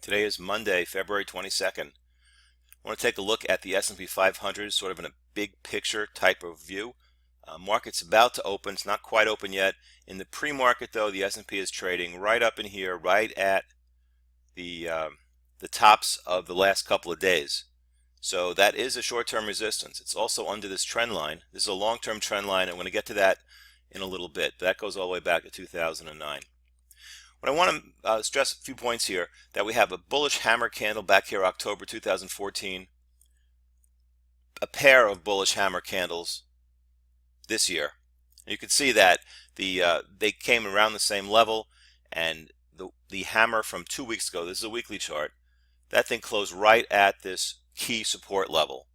Today is Monday, February 22nd. I want to take a look at the S&P 500 sort of in a big picture type of view. Market's about to open. It's not quite open yet. In the pre-market though, the S&P is trading right up in here, right at the tops of the last couple of days. So that is a short-term resistance. It's also under this trend line. This is a long-term trend line. I'm going to get to that in a little bit. That goes all the way back to 2009. But I want to stress a few points here, that we have a bullish hammer candle back here October 2014, a pair of bullish hammer candles this year. And you can see that they came around the same level, and the hammer from 2 weeks ago, this is a weekly chart, that thing closed right at this key support level.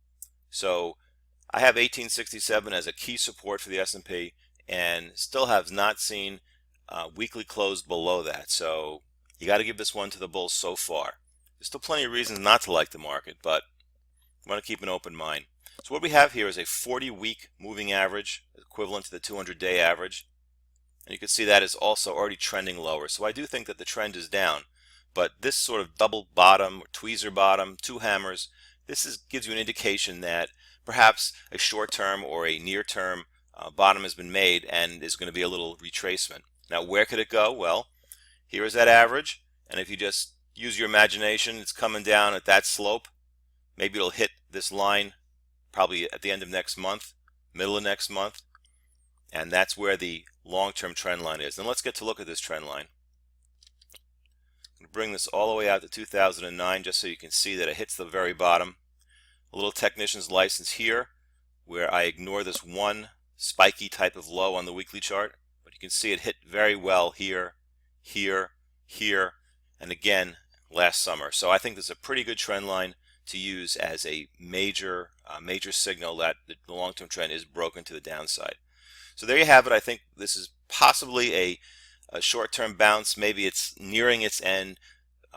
So I have 1867 as a key support for the S&P and still have not seen weekly close below that. So you got to give this one to the bulls so far. There's still plenty of reasons not to like the market, but I want to keep an open mind. So what we have here is a 40-week moving average, equivalent to the 200-day average. And you can see that is also already trending lower. So I do think that the trend is down. But this sort of double bottom, or tweezer bottom, two hammers, gives you an indication that perhaps a short-term or a near-term bottom has been made and is going to be a little retracement. Now, where could it go? Well, here is that average, and if you just use your imagination, it's coming down at that slope. Maybe it'll hit this line probably at the end of next month, middle of next month, and that's where the long-term trend line is. And let's get to look at this trend line. I'm going to bring this all the way out to 2009 just so you can see that it hits the very bottom. A little technician's license here where I ignore this one spiky type of low on the weekly chart. But you can see it hit very well here, here, here, and again last summer. So I think this is a pretty good trend line to use as a major signal that the long-term trend is broken to the downside. So there you have it. I think this is possibly a short-term bounce. Maybe it's nearing its end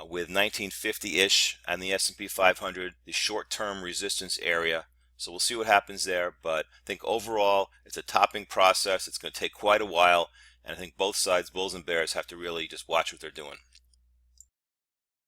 with 1950-ish and the S&P 500, the short-term resistance area. So we'll see what happens there, but I think overall it's a topping process. It's going to take quite a while, and I think both sides, bulls and bears, have to really just watch what they're doing.